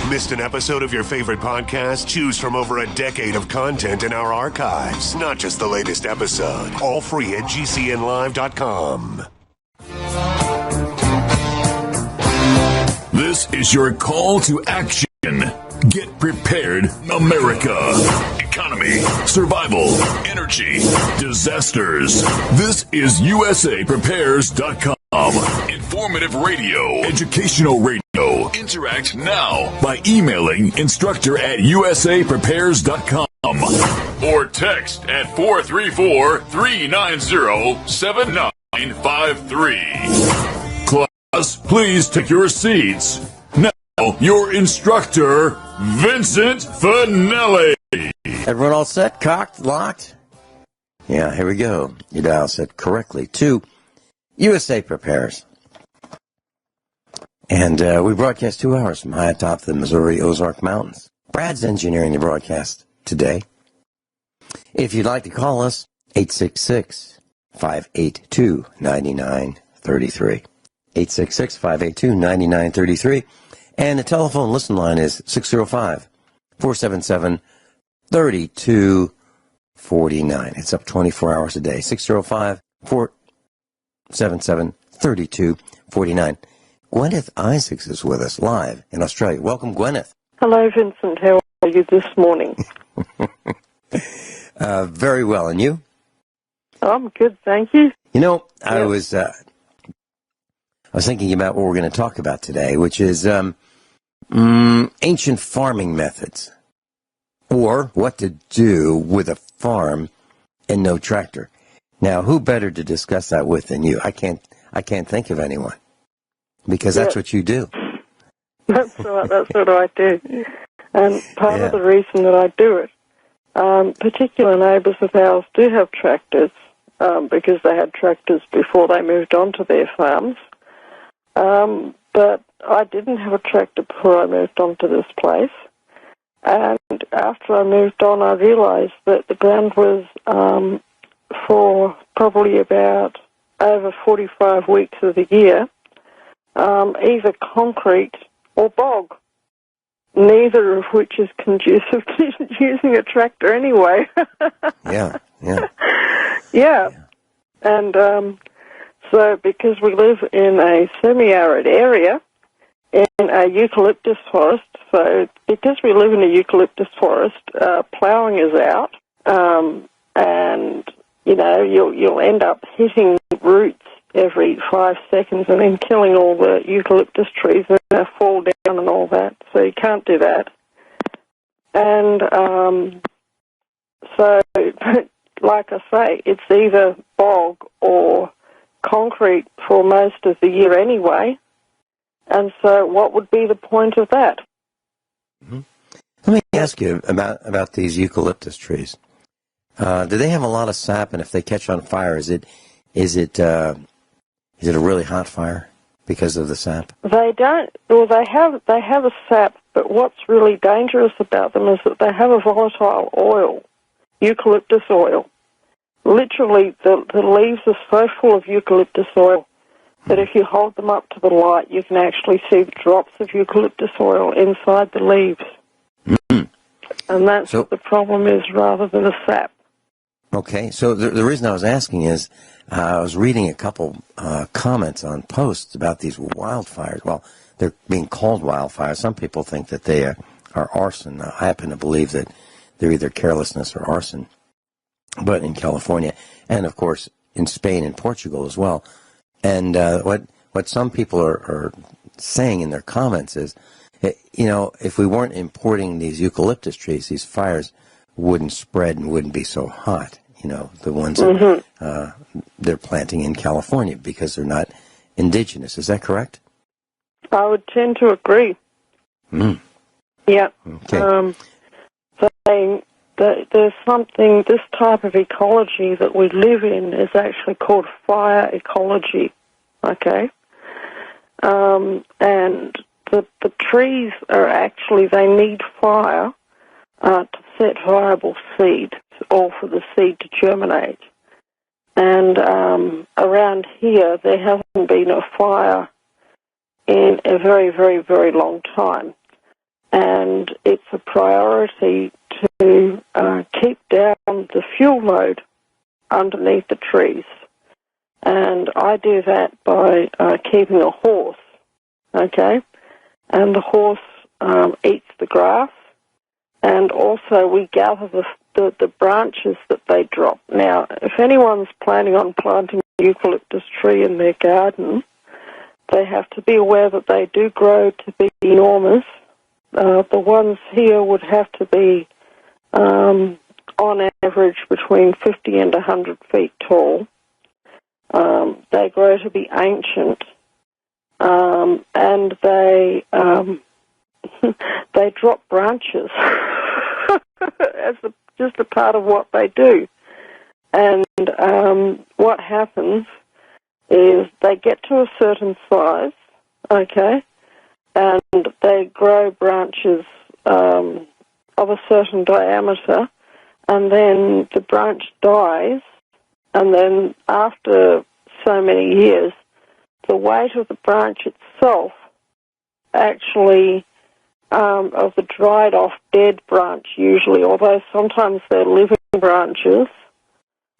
Missed an episode of your favorite podcast? Choose from over a decade of content in our archives, not just the latest episode. All free at GCNlive.com. This is your call to action. Get prepared, America. Economy, survival, energy, disasters. This is USAPrepares.com. Informative radio, educational radio. Interact now by emailing instructor@usaprepares.com or text at 434-390-7953. Class, please take your seats. Now, your instructor, Vincent Finelli. Everyone all set? Cocked? Locked? Yeah, here we go. Your dial set correctly to USA Prepares. And we broadcast 2 hours from high atop the Missouri Ozark Mountains. Brad's engineering the broadcast today. If you'd like to call us, 866-582-9933. 866-582-9933. And the telephone listen line is 605-477-3249. It's up 24 hours a day. 605-477-3249. Gwyneth Isaacs is with us live in Australia. Welcome, Gwyneth. Hello, Vincent. How are you this morning? Very well. And you? I'm good, thank you. You know, I was thinking about what we're going to talk about today, which is ancient farming methods, or what to do with a farm and no tractor. Now, who better to discuss that with than you? I can't think of anyone, because that's what you do. That's right. That's what I do, and part of the reason that I do it, particular neighbours of ours do have tractors, because they had tractors before they moved on to their farms. But I didn't have a tractor before I moved on to this place. And after I moved on, I realised that the ground was, for probably about over 45 weeks of the year, either concrete or bog, neither of which is conducive to using a tractor anyway. Yeah. And so because we live in a semi-arid area, in a eucalyptus forest, so because we live in a eucalyptus forest, ploughing is out, and, you know, you'll end up hitting roots every 5 seconds and then killing all the eucalyptus trees and they fall down and all that, so you can't do that. And so, like I say, it's either bog or concrete for most of the year anyway. And so what would be the point of that? Mm-hmm. Let me ask you about these eucalyptus trees. Do they have a lot of sap, and if they catch on fire, is it a really hot fire because of the sap? They don't. Well, they have a sap, but what's really dangerous about them is that they have a volatile oil, eucalyptus oil. Literally, the leaves are so full of eucalyptus oil that if you hold them up to the light, you can actually see the drops of eucalyptus oil inside the leaves. Mm-hmm. And that's what the problem is, rather than the sap. Okay, so the reason I was asking is I was reading a couple comments on posts about these wildfires. Well, they're being called wildfires. Some people think that they are arson. I happen to believe that they're either carelessness or arson. But in California, and of course in Spain and Portugal as well. And what some people are saying in their comments is, you know, if we weren't importing these eucalyptus trees, these fires wouldn't spread and wouldn't be so hot. You know, the ones that they're planting in California because they're not indigenous. Is that correct? I would tend to agree. Mm. Yeah. Okay. Saying that there's something, this type of ecology that we live in is actually called fire ecology, okay? And the trees are actually, they need fire to set viable seed or for the seed to germinate. And around here, there hasn't been a fire in a very, very, very long time. And and it's a priority to keep down the fuel load underneath the trees. And I do that by keeping a horse, okay? And the horse eats the grass, and also we gather the branches that they drop. Now, if anyone's planning on planting a eucalyptus tree in their garden, they have to be aware that they do grow to be enormous. The ones here would have to be, on average, between 50 and 100 feet tall. They grow to be ancient, and they they drop branches as just a part of what they do. And what happens is they get to a certain size, okay, and they grow branches of a certain diameter, and then the branch dies, and then after so many years, the weight of the branch itself actually, of the dried off dead branch usually, although sometimes they're living branches,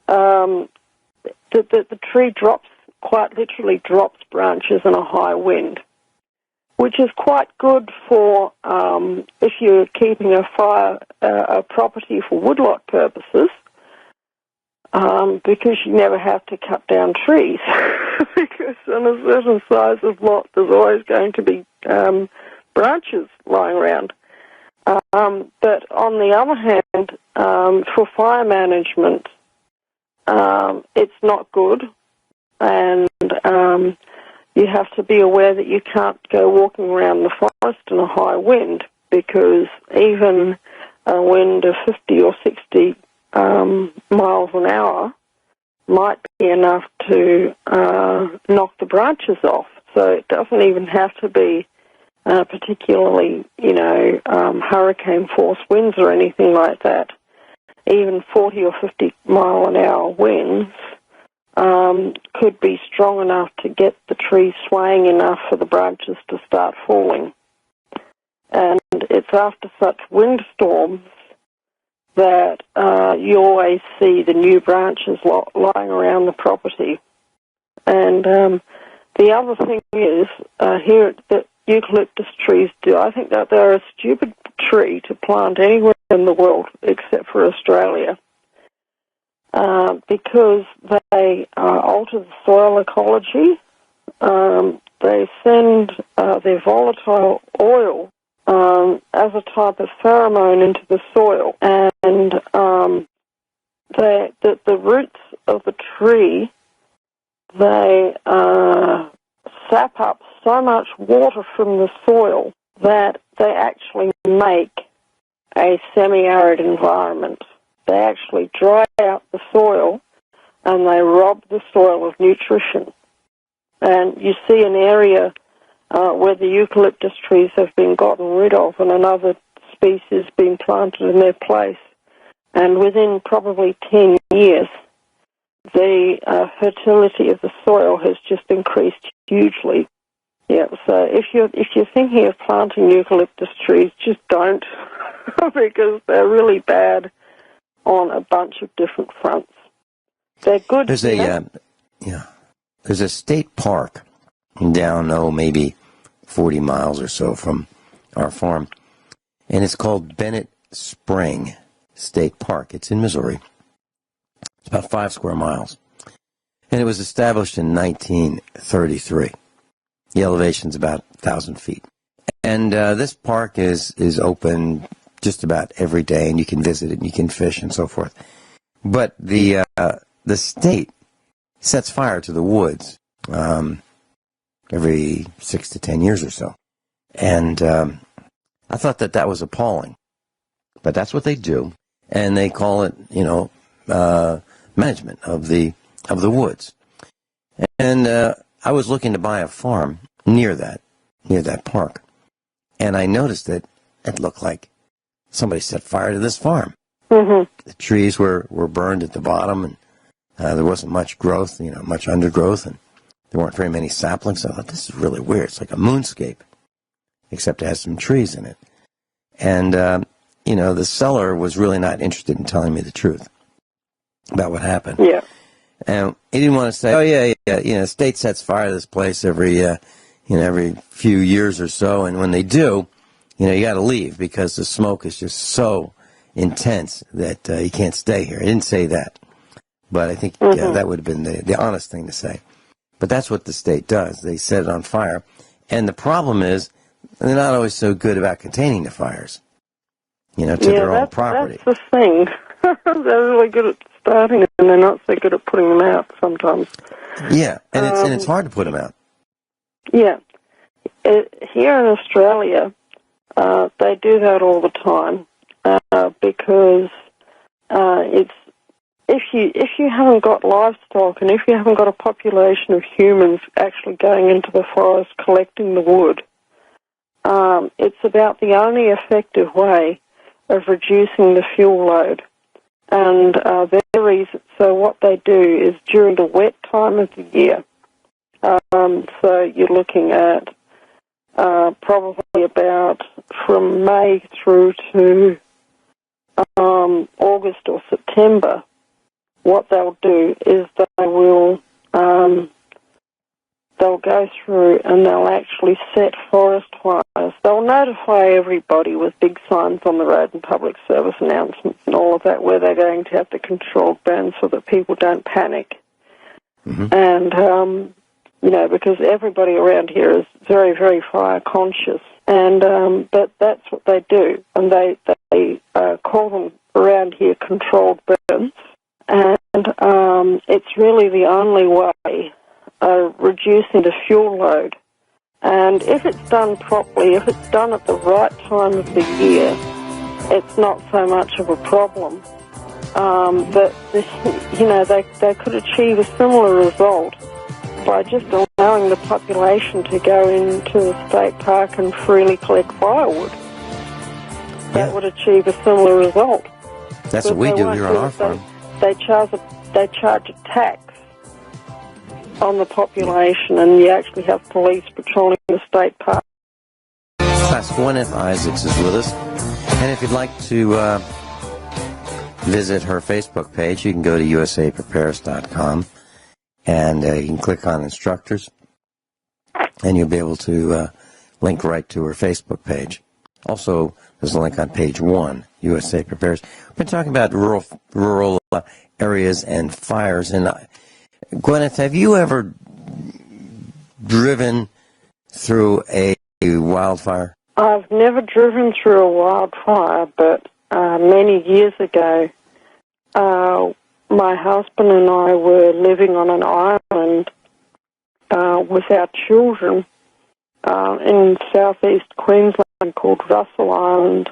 the tree quite literally drops branches in a high wind, which is quite good for if you're keeping a property for woodlot purposes, because you never have to cut down trees, because on a certain size of lot there's always going to be branches lying around. But on the other hand, for fire management, it's not good, and you have to be aware that you can't go walking around the forest in a high wind, because even a wind of 50 or 60 miles an hour might be enough to knock the branches off. So it doesn't even have to be particularly, hurricane force winds or anything like that. Even 40 or 50 mile an hour winds could be strong enough to get the tree swaying enough for the branches to start falling. And it's after such windstorms that you always see the new branches lying around the property. And the other thing is, here that eucalyptus trees do, I think that they're a stupid tree to plant anywhere in the world except for Australia, because they alter the soil ecology. They send their volatile oil as a type of pheromone into the soil, and the roots of the tree, they sap up so much water from the soil that they actually make a semi-arid environment. They actually dry out the soil and they rob the soil of nutrition. And you see an area where the eucalyptus trees have been gotten rid of and another species been planted in their place. And within probably 10 years, the fertility of the soil has just increased hugely. Yeah, so if you're thinking of planting eucalyptus trees, just don't, because they're really bad on a bunch of different fronts. They're good. There's a state park down, maybe 40 miles or so from our farm, and it's called Bennett Spring State Park. It's in Missouri. It's about 5 square miles, and it was established in 1933. The elevation's about 1,000 feet. And this park is open just about every day, and you can visit it, and you can fish and so forth. But the state sets fire to the woods every 6 to 10 years or so. And I thought that was appalling. But that's what they do, and they call it, management of the woods. And I was looking to buy a farm near that park, and I noticed that it looked like somebody set fire to this farm. Mm-hmm. The trees were burned at the bottom, and there wasn't much growth, much undergrowth, and there weren't very many saplings. So I thought, this is really weird. It's like a moonscape, except it has some trees in it. And, the seller was really not interested in telling me the truth about what happened. Yeah. And he didn't want to say, oh, yeah, state sets fire to this place every few years or so. And when they do, you got to leave because the smoke is just so intense that you can't stay here. He didn't say that. But I think that would have been the honest thing to say. But that's what the state does. They set it on fire. And the problem is they're not always so good about containing the fires, to their own property. That's the thing. They're really good at starting it, and they're not so good at putting them out sometimes. Yeah, and it's hard to put them out. Yeah. Here in Australia, they do that all the time because it's if you haven't got livestock and if you haven't got a population of humans actually going into the forest collecting the wood, it's about the only effective way of reducing the fuel load. And so what they do is during the wet time of the year, so you're looking at probably about from May through to August or September, what they'll do is they'll go through and they'll actually set forest fires. They'll notify everybody with big signs on the road and public service announcements and all of that where they're going to have the controlled burn so that people don't panic. Mm-hmm. And, because everybody around here is very, very fire conscious. And but that's what they do. And they call them around here controlled burns. And it's really the only way reducing the fuel load. And if it's done properly, if it's done at the right time of the year, it's not so much of a problem. But, they could achieve a similar result by just allowing the population to go into the state park and freely collect firewood. That would achieve a similar result. That's what we do here on our farm. They charge a tax on the population, and you actually have police patrolling the state park. Guineith Isaacs is with us, and if you'd like to visit her Facebook page, you can go to usaprepares.com, and you can click on instructors, and you'll be able to link right to her Facebook page. Also, there's a link on page 1, USA Prepares. We've been talking about rural areas and fires. And Guineith, have you ever driven through a wildfire? I've never driven through a wildfire, but many years ago, my husband and I were living on an island with our children in southeast Queensland called Russell Island.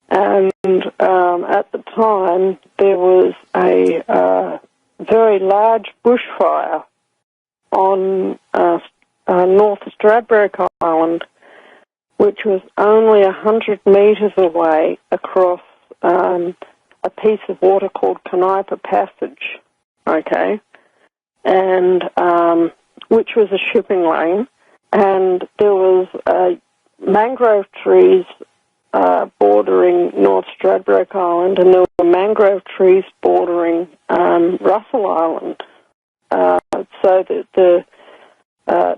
And at the time, there was a very large bushfire on North Stradbroke Island, which was only 100 metres away across a piece of water called Guineith Passage, okay, and which was a shipping lane, and there was mangrove trees bordering North Stradbroke Island, and there were mangrove trees bordering Russell Island. So that the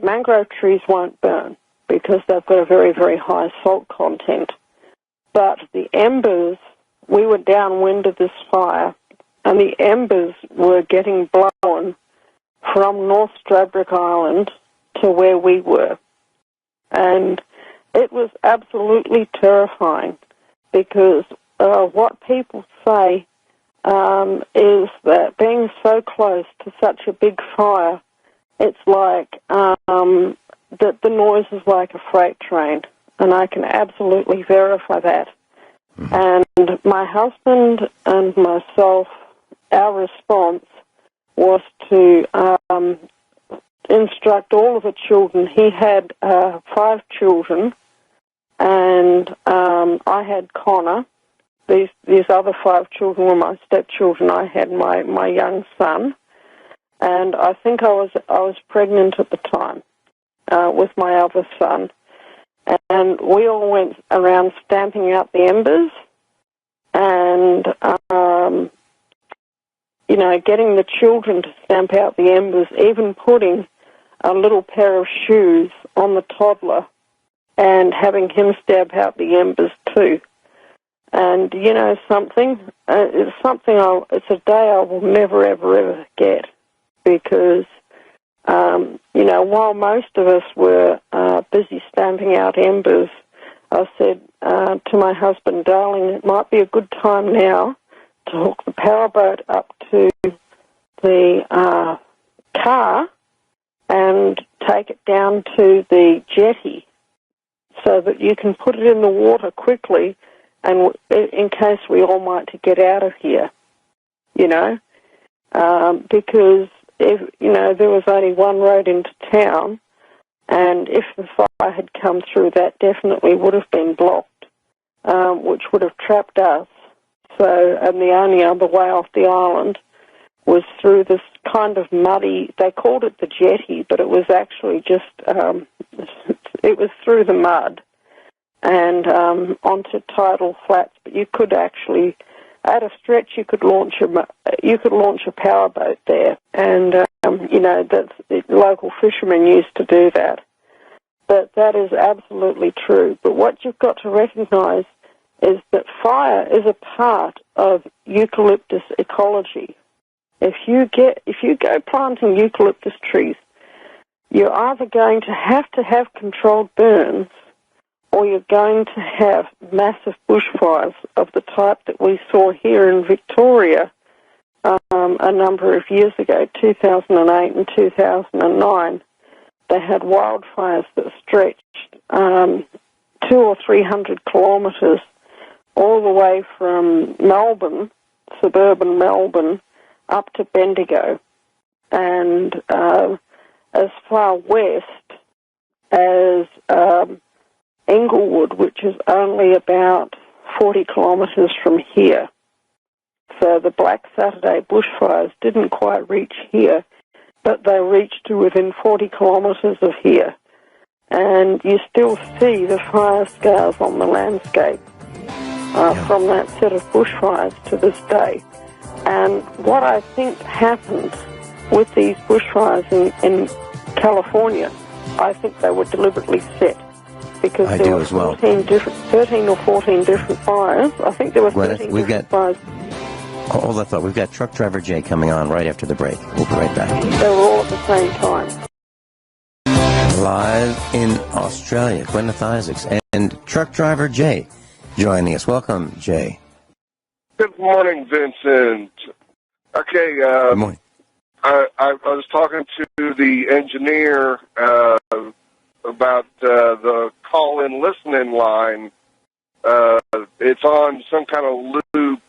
mangrove trees won't burn because they've got a very, very high salt content. But the embers, we were downwind of this fire, and the embers were getting blown from North Stradbroke Island to where we were. And it was absolutely terrifying because what people say is that being so close to such a big fire, it's like that the noise is like a freight train, and I can absolutely verify that. And my husband and myself, our response was to instruct all of the children. He had 5 children, and I had Connor. These other 5 children were my stepchildren. I had my young son, and I think I was pregnant at the time with my other son. And we all went around stamping out the embers and, getting the children to stamp out the embers, even putting a little pair of shoes on the toddler and having him stamp out the embers too. And you know something? It's a day I will never, ever, ever forget, because, while most of us were busy stamping out embers, I said to my husband, darling, it might be a good time now to hook the powerboat up to the car and take it down to the jetty so that you can put it in the water quickly, and in case we all might to get out of here, because there was only one road into town, and if the fire had come through, that definitely would have been blocked, which would have trapped us. So, and the only other way off the island was through this kind of muddy, they called it the jetty, but it was actually just, it was through the mud and onto tidal flats. But you could actually, at a stretch, you could launch a powerboat there, and the local fishermen used to do that. But that is absolutely true. But what you've got to recognise is that fire is a part of eucalyptus ecology. If you go planting eucalyptus trees, you're either going to have controlled burns, or you're going to have massive bushfires of the type that we saw here in Victoria a number of years ago, 2008 and 2009. They had wildfires that stretched 200 or 300 kilometres all the way from Melbourne, suburban Melbourne, up to Bendigo, and as far west as Englewood, which is only about 40 kilometres from here. So the Black Saturday bushfires didn't quite reach here, but they reached to within 40 kilometres of here. And you still see the fire scars on the landscape from that set of bushfires to this day. And what I think happened with these bushfires in California, I think they were deliberately set, because there were 13 or 14 different fires. I think there were 13 different fires. Hold that thought. We've got Truck Driver Jay coming on right after the break. We'll be right back. They were all at the same time. Live in Australia, Guineith Isaacs and Truck Driver Jay joining us. Welcome, Jay. Good morning, Vincent. Okay, Good morning. I was talking to the engineer about the call-in listening line. It's on some kind of loop.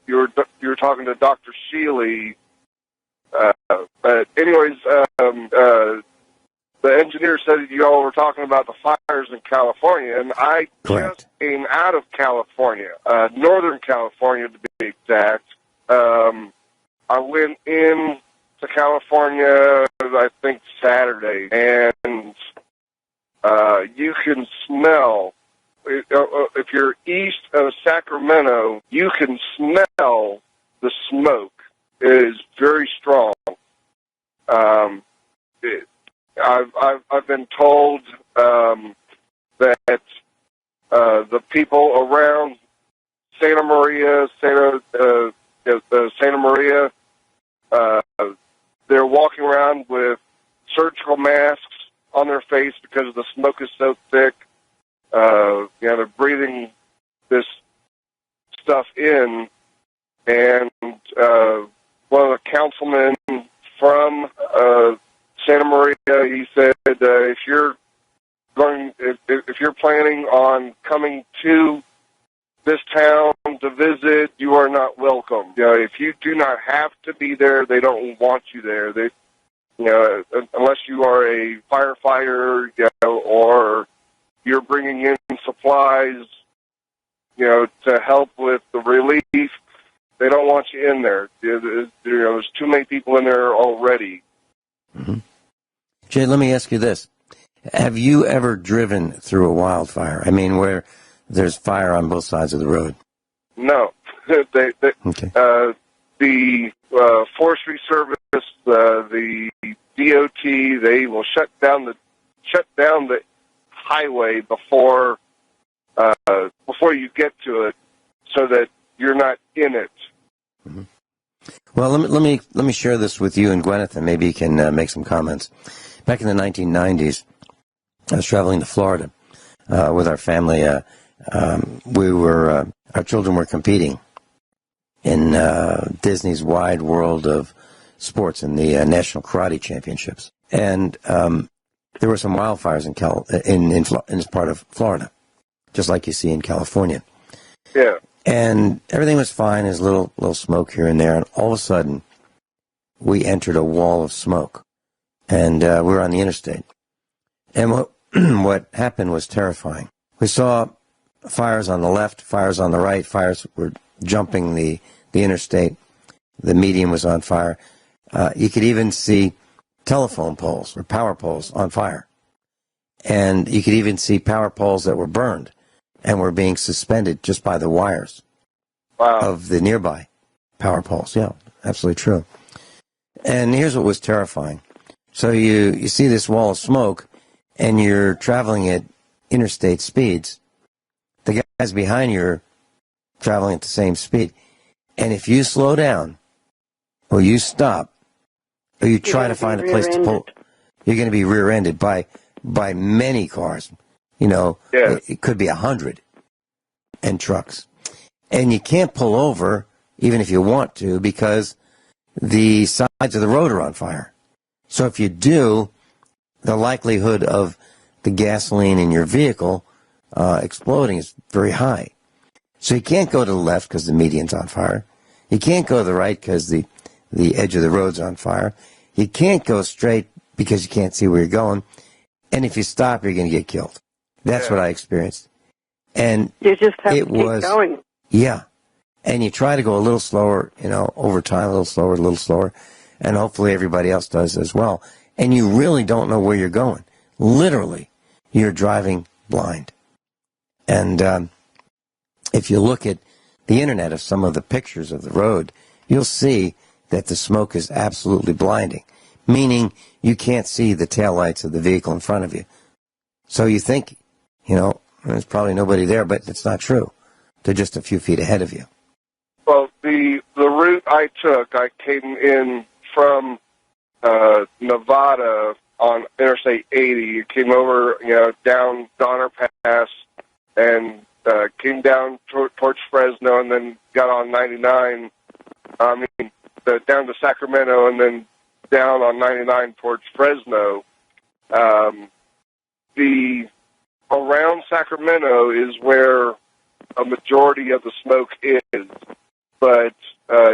You were talking to Dr. Sheely. But anyways, the engineer said that you all were talking about the fires in California, and I just came out of California, Northern California to be exact. I went in to California, I think, Saturday, and you can smell, if you're east of Sacramento, you can smell the smoke. It is very strong. I've been told that the people around Santa Maria, they're walking around with surgical masks on their face because the smoke is so thick. They're breathing this stuff in, and one of the councilmen from Santa Maria, he said, if you're planning on coming to this town to visit, you are not welcome. If you do not have to be there, they don't want you there. They, unless you are a firefighter, or you're bringing in supplies, to help with the relief, they don't want you in there. There's too many people in there already. Mm-hmm. Jay, let me ask you this. Have you ever driven through a wildfire? I mean, where there's fire on both sides of the road? No. Okay. The Forestry Service, the DOT, they will shut down the highway before you get to it, so that you're not in it. Mm-hmm. Well, let me share this with you and Guineith, and maybe you can make some comments. Back in the 1990s, I was traveling to Florida with our family. Our children were competing in Disney's Wide World of Sports in the National Karate Championships, and there were some wildfires in this part of Florida, just like you see in California. Yeah. And everything was fine. There's a little smoke here and there, and all of a sudden, we entered a wall of smoke, and we were on the interstate. And what happened was terrifying. We saw fires on the left, fires on the right, fires were jumping the interstate. The median was on fire. You could even see telephone poles or power poles on fire. And you could even see power poles that were burned and were being suspended just by the wires of the nearby power poles. Yeah, absolutely true. And here's what was terrifying. So you see this wall of smoke, and you're traveling at interstate speeds. The guys behind you are traveling at the same speed. And if you slow down, or you stop, or you try to find a place to pull, you're going to be rear-ended by many cars. You know, It could be 100 and trucks. And you can't pull over, even if you want to, because the sides of the road are on fire. So if you do, the likelihood of the gasoline in your vehicle exploding is very high. So you can't go to the left because the median's on fire. You can't go to the right because the edge of the road's on fire. You can't go straight because you can't see where you're going. And if you stop, you're going to get killed. That's what I experienced. And you just have to keep going. Yeah. And you try to go a little slower, over time, a little slower, and hopefully everybody else does as well. And you really don't know where you're going. Literally, you're driving blind. And if you look at the internet of some of the pictures of the road, you'll see that the smoke is absolutely blinding, meaning you can't see the taillights of the vehicle in front of you. So you think, there's probably nobody there, but it's not true. They're just a few feet ahead of you. Well, the route I took, I came in from Nevada on Interstate 80. It came over, down Donner Pass and came down towards Fresno, and then got on 99. Down to Sacramento, and then down on 99 towards Fresno. Around Sacramento is where a majority of the smoke is, but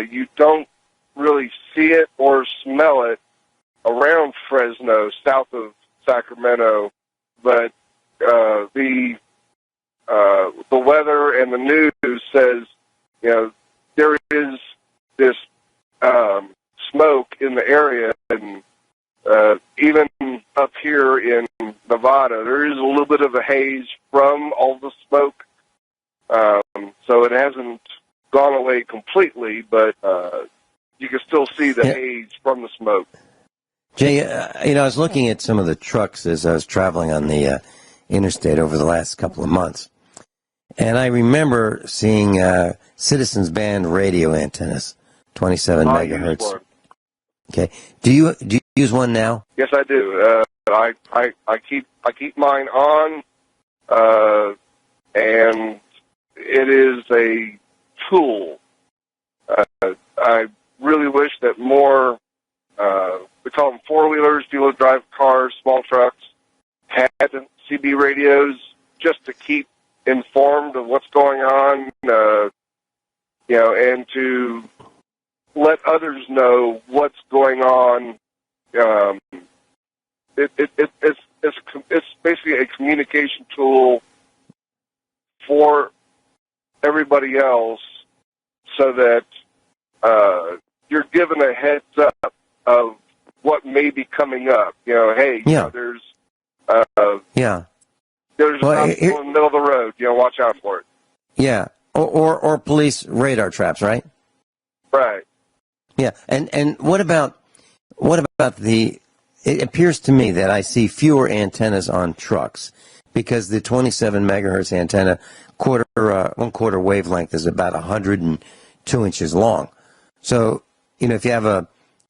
you don't really see it or smell it around Fresno, south of Sacramento. But the weather and the news says, there is this smoke in the area, and even up here in Nevada, there is a little bit of a haze from all the smoke. So it hasn't gone away completely, but you can still see the haze from the smoke. Jay, I was looking at some of the trucks as I was traveling on the interstate over the last couple of months, and I remember seeing Citizens Band radio antennas, 27 megahertz. Okay, do you use one now? Yes, I do. I keep mine on, and it is a tool. I really wish that more, we call them four-wheelers, people who drive cars, small trucks, had CB radios just to keep informed of what's going on, and to let others know what's going on. It's basically a communication tool for everybody else, so that you're given a heads up of what may be coming up. Hey, there's Yeah. There's an obstacle in the middle of the road. Watch out for it. Yeah. Or police radar traps, right? Right. Yeah. And what about it appears to me that I see fewer antennas on trucks because the 27 megahertz antenna, 1/4 wavelength is about 102 inches long. So, if you have a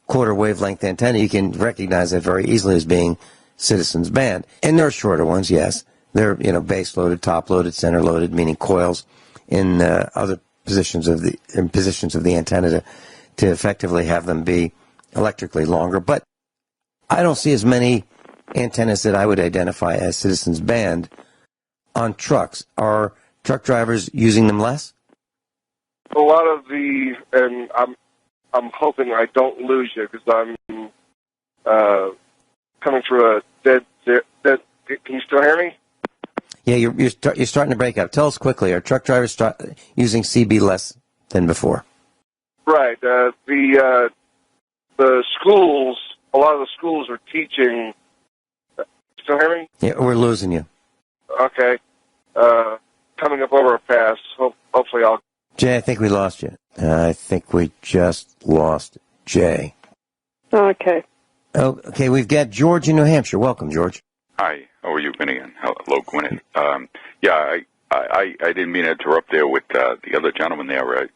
1/4 wavelength antenna, you can recognize that very easily as being citizens band. And there are shorter ones, yes. They're, base loaded, top loaded, center loaded, meaning coils in other positions of the antenna to effectively have them be electrically longer. But I don't see as many antennas that I would identify as citizens band on trucks. Are truck drivers using them less? A lot of and I'm hoping I don't lose you because I'm coming through a dead. Can you still hear me? Yeah, you're starting to break up. Tell us quickly. Are truck drivers using CB less than before? Right. The schools. A lot of the schools are teaching. Still hear me? Yeah, we're losing you. Okay. Coming up over a pass. Hopefully I'll. Jay, I think we lost you. I think we just lost Jay. Okay. Oh, okay, we've got George in New Hampshire. Welcome, George. Hi, how are you, Guineith? Hello, Guineith. I didn't mean to interrupt there with the other gentleman there.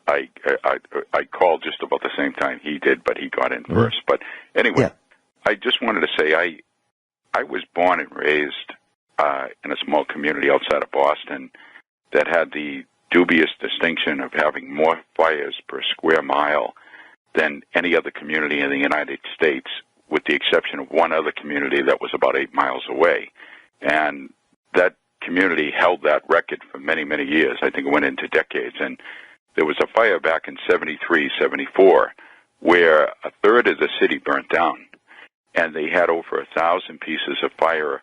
I called just about the same time he did, but he got in first. But anyway, I just wanted to say I was born and raised in a small community outside of Boston that had the dubious distinction of having more fires per square mile than any other community in the United States, with the exception of one other community that was about 8 miles away. And that community held that record for many, many years. I think it went into decades. And there was a fire back in 73, 74, where a third of the city burnt down. And they had over 1,000 pieces of fire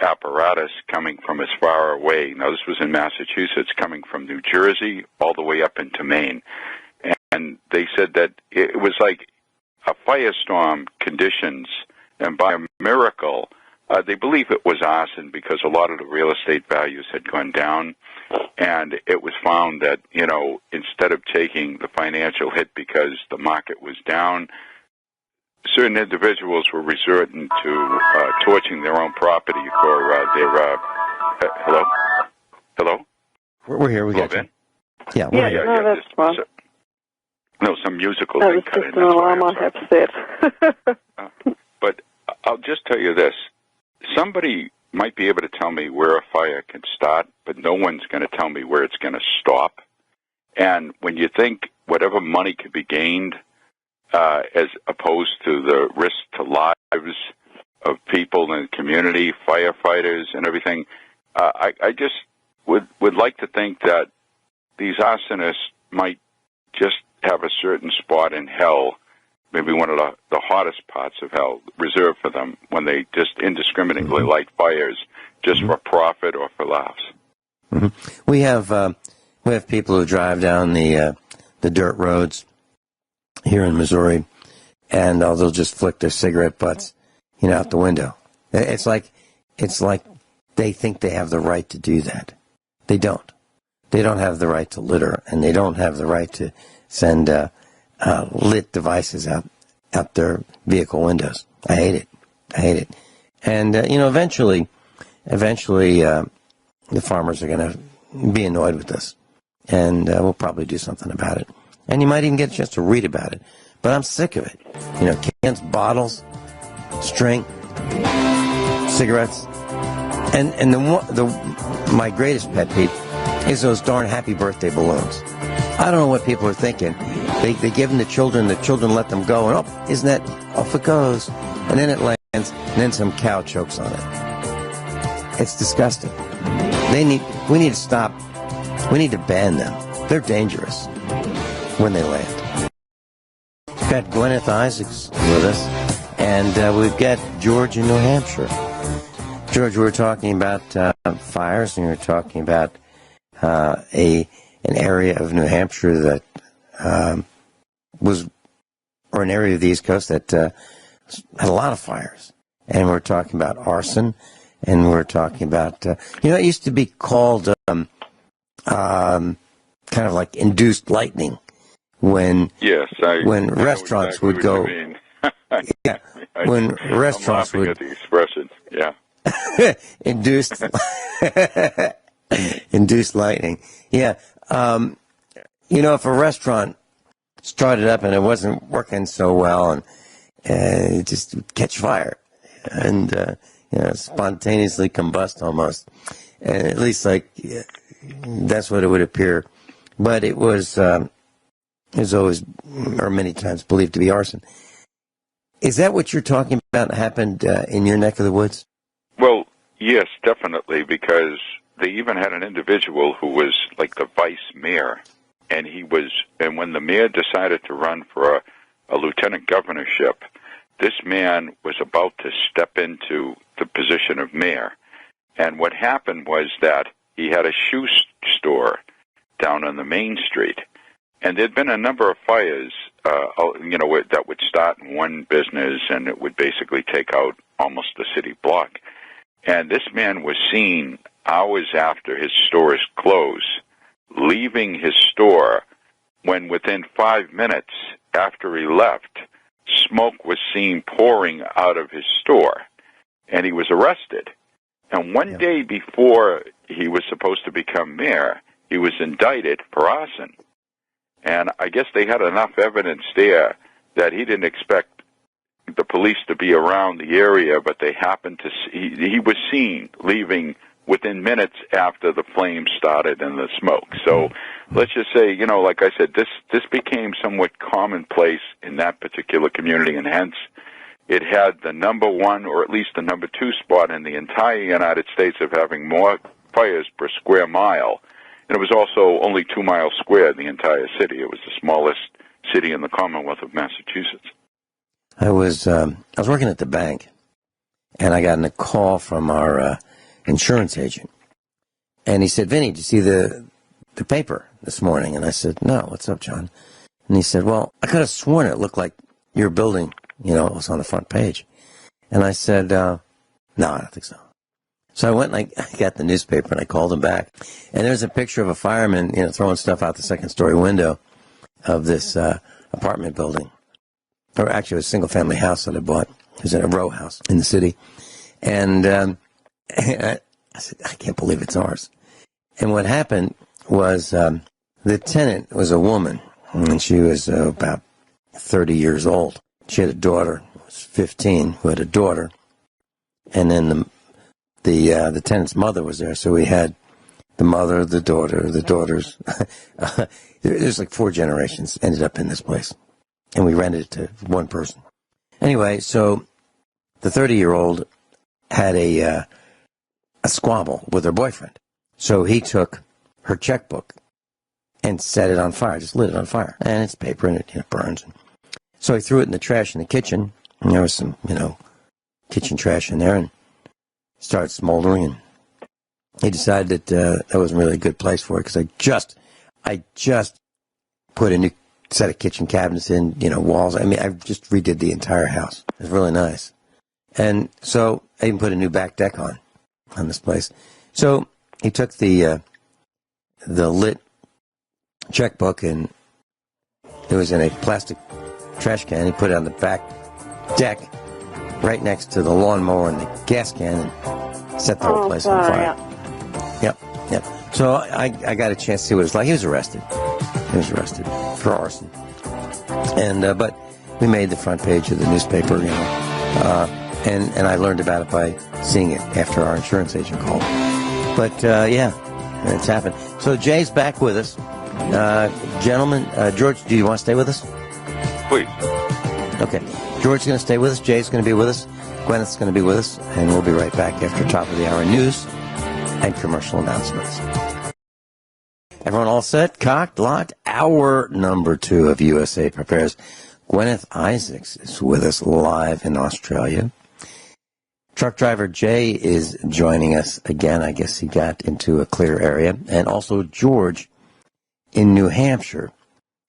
apparatus coming from as far away. Now, this was in Massachusetts, coming from New Jersey all the way up into Maine. And they said that it was like a firestorm conditions, and by a miracle, they believe it was arson because a lot of the real estate values had gone down, and it was found that, instead of taking the financial hit because the market was down, certain individuals were resorting to torching their own property for their... Hello? We're here. We got you. Yeah, we're here. No, that's fine. Some musical that thing was cut just in. an alarm I have set. But I'll just tell you this. Somebody might be able to tell me where a fire can start, but no one's going to tell me where it's going to stop. And when you think whatever money could be gained as opposed to the risk to lives of people in the community, firefighters and everything, I just would like to think that these arsonists might just have a certain spot in hell, maybe one of the hottest parts of hell, reserved for them when they just indiscriminately light fires just for profit or for laughs. We have people who drive down the dirt roads here in Missouri, and they'll just flick their cigarette butts, out the window. It's like they think they have the right to do that. They don't. They don't have the right to litter, and they don't have the right to send lit devices out their vehicle windows. I hate it. And eventually, the farmers are going to be annoyed with this, and we'll probably do something about it. And you might even get a chance to read about it. But I'm sick of it. Cans, bottles, string, cigarettes, and my greatest pet peeve is those darn happy birthday balloons. I don't know what people are thinking. They give them to children, the children let them go, and isn't that, off it goes. And then it lands, and then some cow chokes on it. It's disgusting. We need to stop. We need to ban them. They're dangerous when they land. We've got Guineith Isaacs with us, and we've got George in New Hampshire. George, we were talking about fires, and we were talking about an area of New Hampshire that or an area of the East Coast that had a lot of fires. and we're talking about arson, and we're talking about, it used to be called kind of like induced lightning when restaurants exactly would go. Yeah, when restaurants I'm laughing at the expression. Yeah. induced induced lightning. Yeah. If a restaurant started up and it wasn't working so well, and it just catch fire and spontaneously combust almost, and at least that's what it would appear. But it was always, or many times, believed to be arson. Is that what you're talking about happened in your neck of the woods? Well, yes, definitely, because they even had an individual who was like the vice mayor, and when the mayor decided to run for a lieutenant governorship, this man was about to step into the position of mayor. And what happened was that he had a shoe store down on the main street, and there'd been a number of fires, that would start in one business, and it would basically take out almost the city block. And this man was seen hours after his store's closed, leaving his store, when within 5 minutes after he left, smoke was seen pouring out of his store, and he was arrested. And one day before he was supposed to become mayor, he was indicted for arson. And I guess they had enough evidence there that he didn't expect the police to be around the area, but they happened to see, he was seen leaving within minutes after the flames started and the smoke. So let's just say, like I said, this became somewhat commonplace in that particular community, and hence it had the number one, or at least the number two spot in the entire United States of having more fires per square mile. And it was also only 2 miles square in the entire city. It was the smallest city in the Commonwealth of Massachusetts. I was working at the bank, and I got a call from our insurance agent, and he said, "Vinny, did you see the paper this morning?" And I said, "No, what's up, John?" And he said, "Well, I could have sworn it looked like your building, was on the front page." And I said, "No, I don't think so." So I went and I got the newspaper and I called him back. And there's a picture of a fireman, throwing stuff out the second-story window of this apartment building. Or actually, it was a single-family house that I bought. It was in a row house in the city. And I said, "I can't believe it's ours." And what happened was the tenant was a woman, and she was about 30 years old. She had a daughter, who was 15, who had a daughter. And then the tenant's mother was there, so we had the mother, the daughter, the daughters. There's like 4 generations ended up in this place, and we rented it to one person. Anyway, so the 30-year-old had a squabble with her boyfriend, so he took her checkbook and set it on fire, just lit it on fire, and it's paper and it burns. So he threw it in the trash in the kitchen, and there was some kitchen trash in there, and started smoldering, and he decided that wasn't really a good place for it, because I just put a new set of kitchen cabinets in, walls. I mean, I just redid the entire house. It was really nice. And so I even put a new back deck on this place. So he took the lit checkbook, and it was in a plastic trash can. He put it on the back deck right next to the lawnmower and the gas can, and set the whole place on fire. Yep. So I got a chance to see what it was like. He was arrested. For arson. And but we made the front page of the newspaper, and I learned about it by seeing it after our insurance agent called. But it's happened. So Jay's back with us. Gentlemen, George, do you want to stay with us? Please. Okay. George's going to stay with us. Jay's going to be with us. Guineith's going to be with us. And we'll be right back after top of the hour news and commercial announcements. Everyone all set? Cocked? Locked? Hour number 2 of USA Prepares. Guineith Isaacs is with us live in Australia. Truck driver Jay is joining us again. I guess he got into a clear area. And also George in New Hampshire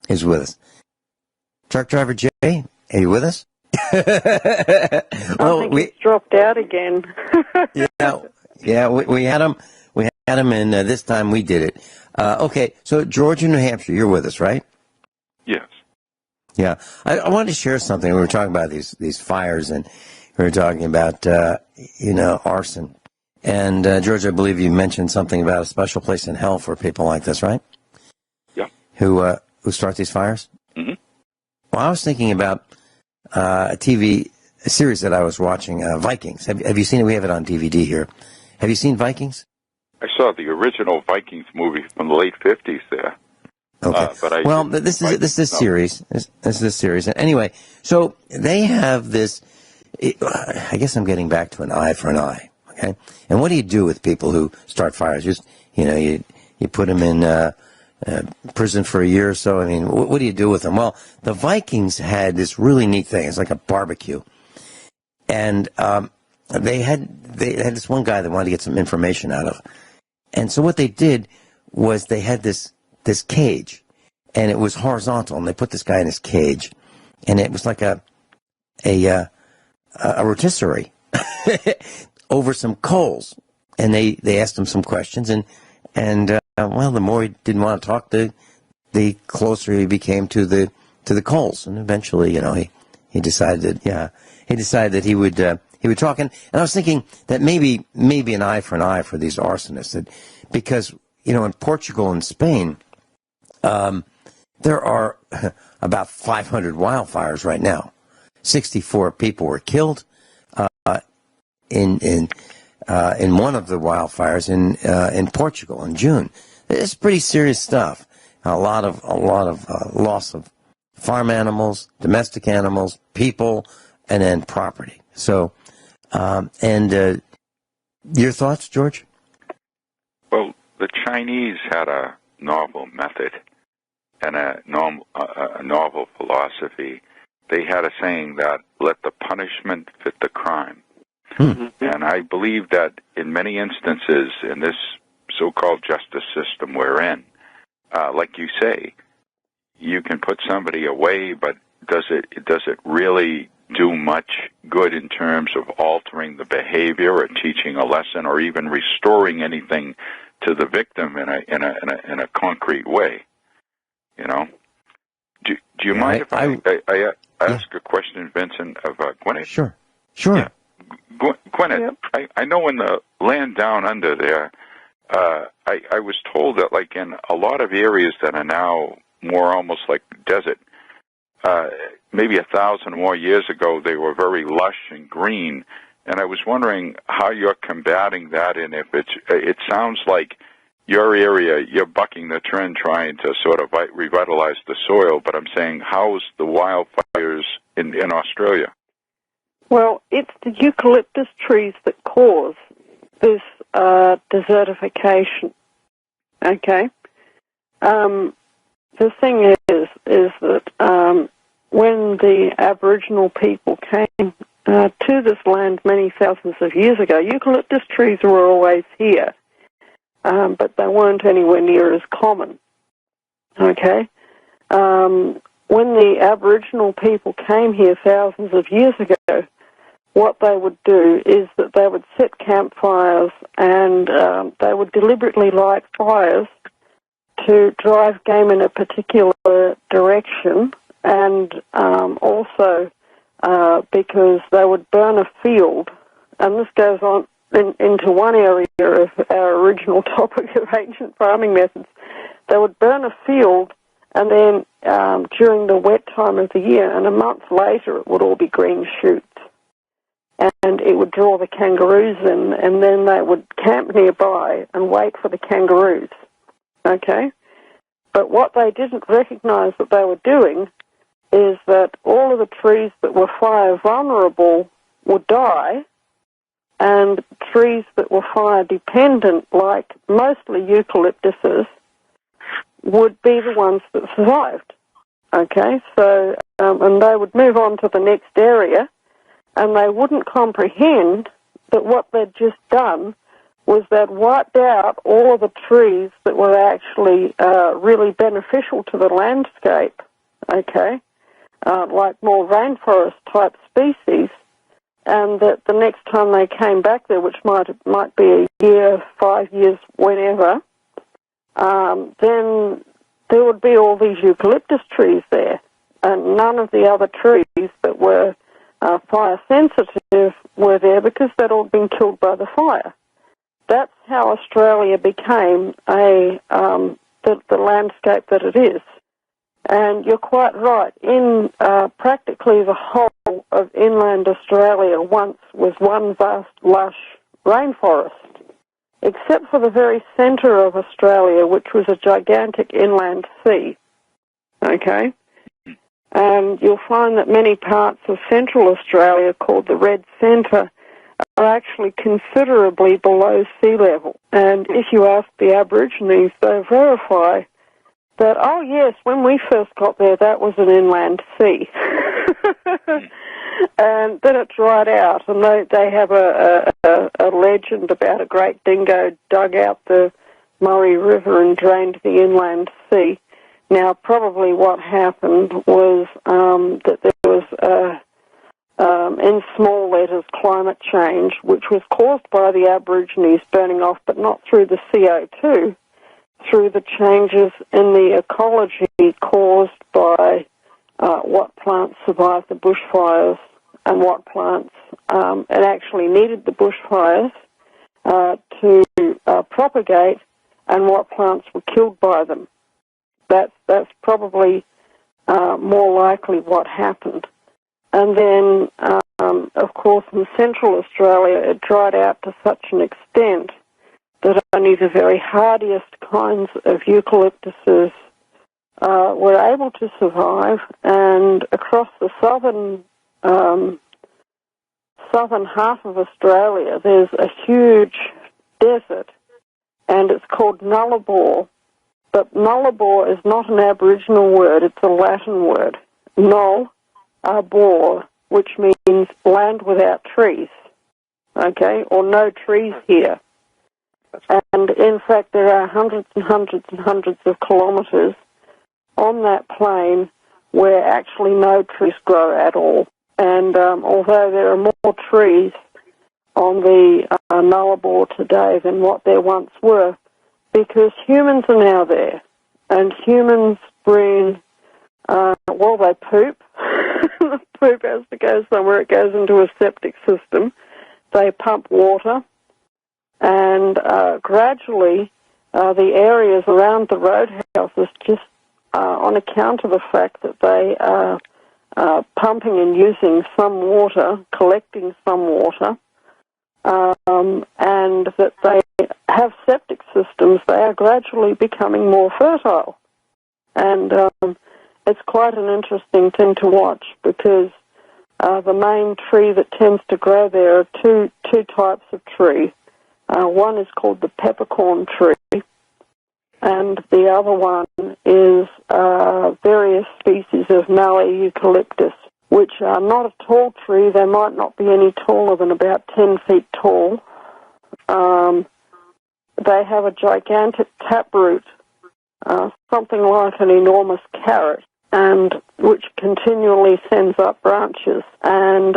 is with us. Truck driver Jay, are you with us? Well, I think it's dropped out again. we had them. We had them, and this time we did it. Okay, so Georgia, New Hampshire, you're with us, right? Yes. Yeah, I wanted to share something. We were talking about these fires, and we were talking about arson. And George, I believe you mentioned something about a special place in hell for people like this, right? Yeah. Who start these fires? Mm-hmm. Well, I was thinking about a series that I was watching, Vikings. Have you seen it? We have it on DVD here. Have you seen Vikings? I saw the original Vikings movie from the late 50s there. Okay. This is a series. This is a series. Anyway, so they have this. I guess I'm getting back to an eye for an eye. Okay. And what do you do with people who start fires? Just you put them in prison for a year or so. I mean, what do you do with them? Well, the Vikings had this really neat thing. It's like a barbecue, and they had this one guy that wanted to get some information out of, and so what they did was they had this cage, and it was horizontal, and they put this guy in his cage, and it was like a rotisserie over some coals, and they asked him some questions, and the more he didn't want to talk, the closer he became to the coals, and eventually, he decided that he would talk, and I was thinking that maybe an eye for these arsonists, because in Portugal and Spain. There are about 500 wildfires right now. 64 people were killed in one of the wildfires in Portugal in June. It's pretty serious stuff. A lot of loss of farm animals, domestic animals, people, and then property. So, your thoughts, George? Well, the Chinese had a novel method and a novel philosophy. They had a saying that let the punishment fit the crime. Mm-hmm. And I believe that in many instances in this so-called justice system we're in, like you say, you can put somebody away, but does it really do much good in terms of altering the behavior or teaching a lesson or even restoring anything to the victim in a concrete way? Do you mind if I ask a question, Vincent, of Guineith? Sure. Yeah. Guineith, yep. I know in the land down under there, I was told that like in a lot of areas that are now more almost like desert, maybe 1,000 more years ago they were very lush and green, and I was wondering how you're combating that, and if it sounds like your area, you're bucking the trend trying to sort of revitalize the soil, but I'm saying, how's the wildfires in Australia? Well, it's the eucalyptus trees that cause this desertification, okay? The thing is that when the Aboriginal people came to this land many thousands of years ago, eucalyptus trees were always here. But they weren't anywhere near as common, okay? When the Aboriginal people came here thousands of years ago, what they would do is that they would set campfires and they would deliberately light fires to drive game in a particular direction, and also because they would burn a field, and this goes on into one area of our original topic of ancient farming methods. They would burn a field, and then during the wet time of the year, and a month later it would all be green shoots. And it would draw the kangaroos in, and then they would camp nearby and wait for the kangaroos, okay? But what they didn't recognize that they were doing is that all of the trees that were fire vulnerable would die, and trees that were fire dependent, like mostly eucalyptuses, would be the ones that survived. Okay, so, and they would move on to the next area, and they wouldn't comprehend that what they'd just done was they'd wiped out all of the trees that were actually really beneficial to the landscape, okay, like more rainforest-type species, and that the next time they came back there, which might be a year, 5 years, whenever, then there would be all these eucalyptus trees there, and none of the other trees that were fire-sensitive were there because they'd all been killed by the fire. That's how Australia became the landscape that it is. And you're quite right. In practically the whole of inland Australia once was one vast, lush rainforest, except for the very centre of Australia, which was a gigantic inland sea. Okay? And you'll find that many parts of central Australia, called the Red Centre, are actually considerably below sea level. And if you ask the Aborigines, they'll verify that, oh yes, when we first got there, that was an inland sea. And then it dried out, and they have a legend about a great dingo dug out the Murray River and drained the inland sea. Now, probably what happened was that there was, in small letters, climate change, which was caused by the Aborigines burning off, but not through the CO2, through the changes in the ecology caused by what plants survived the bushfires and what plants it actually needed the bushfires to propagate, and what plants were killed by them. That's probably more likely what happened. And then, of course, in central Australia, it dried out to such an extent that only the very hardiest kinds of eucalyptuses were able to survive. And across the southern half of Australia, there's a huge desert, and it's called Nullarbor. But Nullarbor is not an Aboriginal word, it's a Latin word. Null, arbor, which means land without trees, okay, or no trees here. And in fact, there are hundreds and hundreds and hundreds of kilometres on that plain where actually no trees grow at all. And although there are more trees on the Nullarbor today than what there once were, because humans are now there, and humans bring, they poop. The poop has to go somewhere. It goes into a septic system. They pump water, and gradually the areas around the roadhouses, just on account of the fact that they are pumping and using some water, collecting some water, and that they have septic systems, they are gradually becoming more fertile. And it's quite an interesting thing to watch, because the main tree that tends to grow there are two types of tree. One is called the peppercorn tree, and the other one is various species of mallee eucalyptus, which are not a tall tree. They might not be any taller than about 10 feet tall. They have a gigantic taproot, something like an enormous carrot, and which continually sends up branches. And,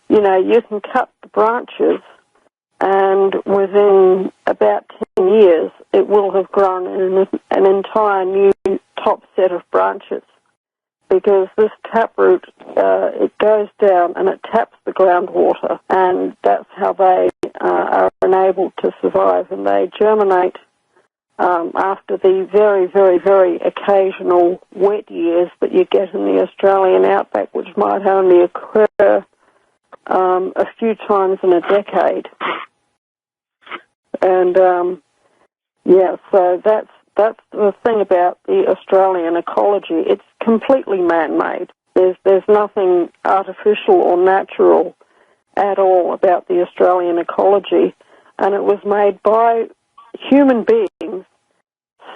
you can cut the branches, and within about 10 years, it will have grown an entire new top set of branches. Because this taproot, it goes down and it taps the groundwater, and that's how they are enabled to survive. And they germinate after the very, very, very occasional wet years that you get in the Australian outback, which might only occur a few times in a decade. And, so that's the thing about the Australian ecology. It's completely man-made. There's nothing artificial or natural at all about the Australian ecology, and it was made by human beings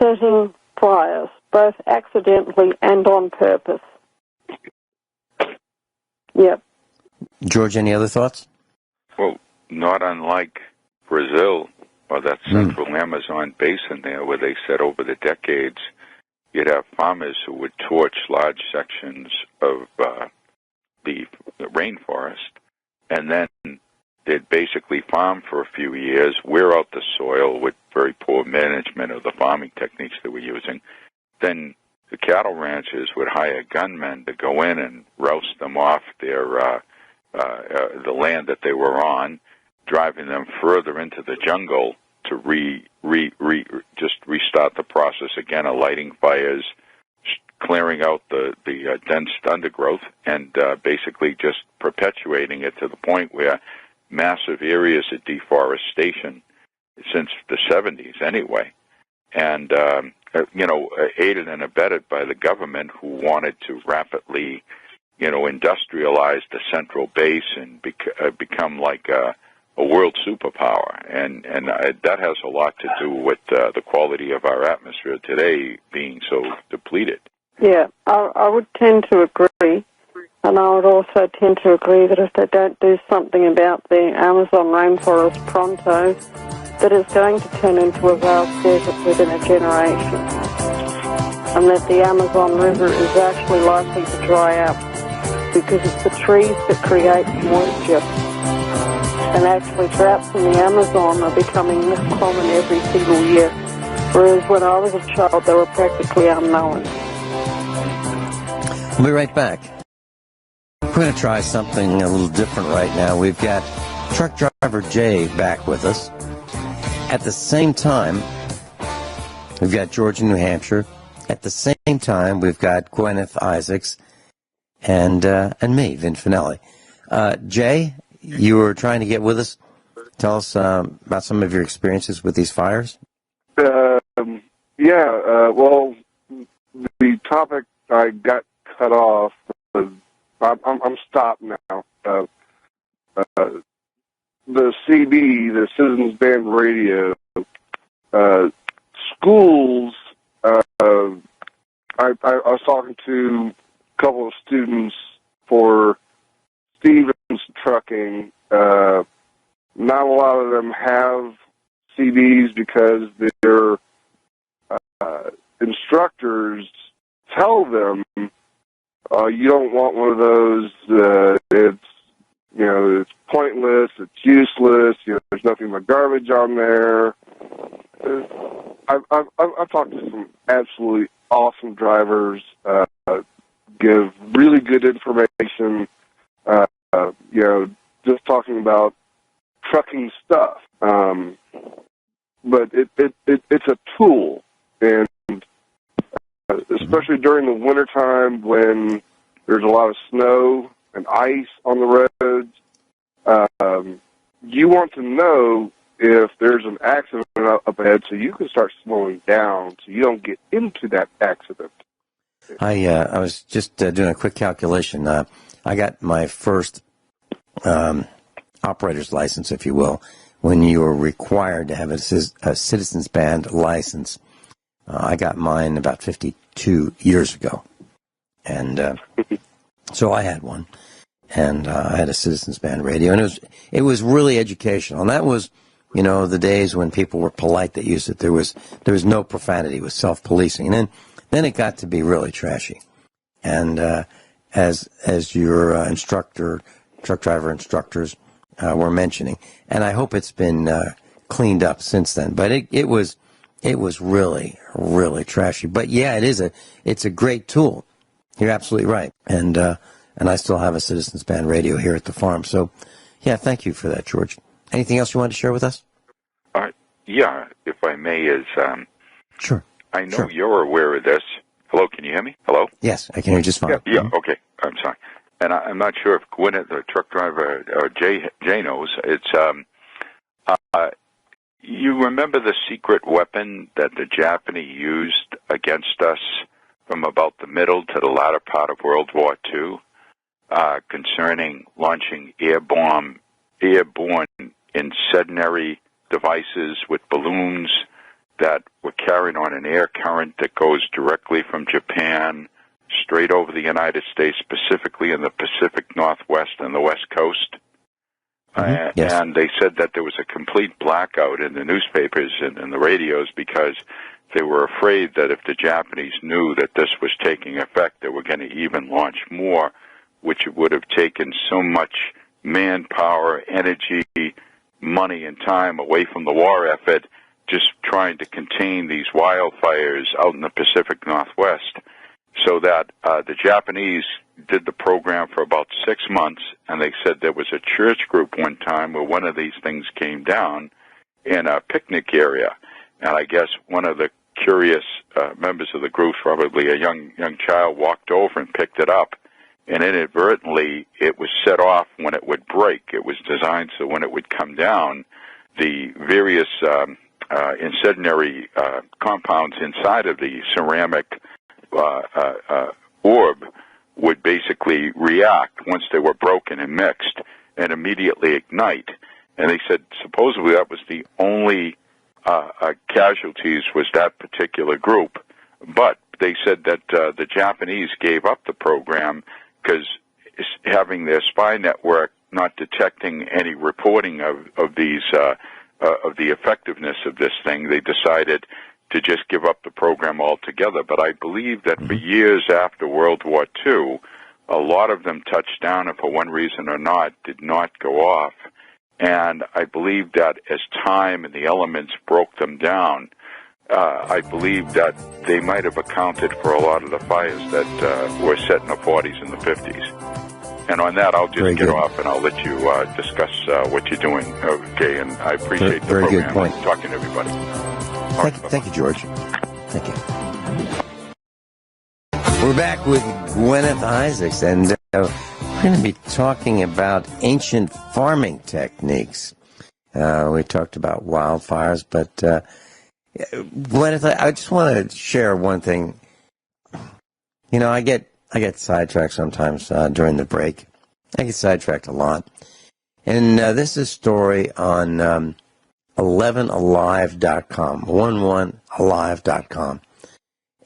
setting fires, both accidentally and on purpose. Yep. George, any other thoughts? Well, not unlike Brazil or that central Amazon basin there, where they said over the decades, you'd have farmers who would torch large sections of the rainforest, and then they'd basically farm for a few years, wear out the soil with very poor management of the farming techniques that we're using. Then the cattle ranchers would hire gunmen to go in and roust them off their the land that they were on, driving them further into the jungle to just restart the process again of lighting fires, clearing out the dense undergrowth, and basically just perpetuating it to the point where massive areas of deforestation since the 70s anyway, and aided and abetted by the government, who wanted to rapidly industrialize the central base and become like a world superpower, and that has a lot to do with the quality of our atmosphere today being so depleted. Yeah, I would tend to agree, and I would also tend to agree that if they don't do something about the Amazon rainforest pronto, that it's going to turn into a vast desert within a generation, and that the Amazon River is actually likely to dry up because it's the trees that create moisture. And actually droughts in the Amazon are becoming more common every single year, whereas when I was a child they were practically unknown. We'll be right back. We're going to try something a little different right now. We've got truck driver Jay back with us. At the same time, we've got Georgia, New Hampshire. At the same time, we've got Guineith Isaacs and me, Vin Finelli. Jay, you were trying to get with us. Tell us about some of your experiences with these fires. Well, the topic I got cut off was, I'm stopped now. The CB, the Citizens Band Radio, schools, I was talking to a couple of students for Stevens Trucking. Not a lot of them have CBs because their instructors tell them, you don't want one of those, it's pointless, it's useless, there's nothing but garbage on there. I've talked to some absolutely awesome drivers, give really good information, just talking about trucking stuff. But it's a tool, and especially during the wintertime when there's a lot of snow and ice on the roads, you want to know if there's an accident up ahead so you can start slowing down so you don't get into that accident. I was just doing a quick calculation. I got my first operator's license, if you will, when you were required to have a Citizens Band license. I got mine about 52 years ago. And so I had one. And I had a Citizens Band radio. And it was really educational. And that was, the days when people were polite that used it. There was no profanity. It was self-policing. And then it got to be really trashy. And as your instructor, truck driver instructors were mentioning, and I hope it's been cleaned up since then. But it was really, really trashy. But yeah, it's a great tool. You're absolutely right. And I still have a Citizens Band radio here at the farm. So yeah, thank you for that, George. Anything else you wanted to share with us? Yeah, if I may, sure. I know you're aware of this. Hello, can you hear me? Hello? Yes, I can hear you just fine. Yeah, okay. I'm sorry. And I'm not sure if Guineith, the truck driver, or Jay knows. It's, you remember the secret weapon that the Japanese used against us from about the middle to the latter part of World War II, concerning launching airborne incendiary devices with balloons that were carried on an air current that goes directly from Japan straight over the United States, specifically in the Pacific Northwest and the West Coast. Yes. And they said that there was a complete blackout in the newspapers and in the radios because they were afraid that if the Japanese knew that this was taking effect, they were going to even launch more, which would have taken so much manpower, energy, money, and time away from the war effort, just trying to contain these wildfires out in the Pacific Northwest. So that the Japanese did the program for about 6 months, and they said there was a church group one time where one of these things came down in a picnic area. And I guess one of the curious members of the group, probably a young child, walked over and picked it up, and inadvertently it was set off when it would break. It was designed so when it would come down, the various incendiary compounds inside of the ceramic orb would basically react once they were broken and mixed and immediately ignite. And they said supposedly that was the only casualties was that particular group. But they said that the Japanese gave up the program because having their spy network not detecting any reporting of these of the effectiveness of this thing, they decided to just give up the program altogether. But I believe that for years after World War II, a lot of them touched down and for one reason or not did not go off. And I believe that as time and the elements broke them down, I believe that they might have accounted for a lot of the fires that were set in the 40s and the 50s. And on that, I'll just get off and I'll let you discuss what you're doing, okay? And I appreciate the program. Good point. Talking to everybody. Thank you, George. Thank you. We're back with Guineith Isaacs, and we're going to be talking about ancient farming techniques. We talked about wildfires, but Guineith, I just want to share one thing. You know, I get sidetracked sometimes during the break. I get sidetracked a lot. And this is a story on 11alive.com, 11alive.com.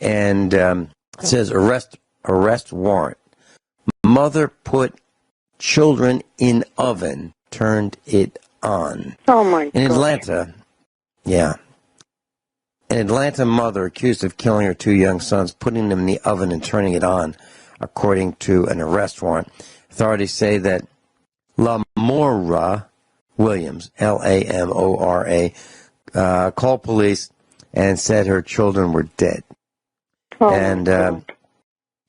And it says, arrest warrant. Mother put children in oven, turned it on. Oh, my God. In Atlanta, yeah. An Atlanta mother accused of killing her 2 young sons, putting them in the oven and turning it on, according to an arrest warrant. Authorities say that Lamora Williams, Lamora, called police and said her children were dead. Oh, and,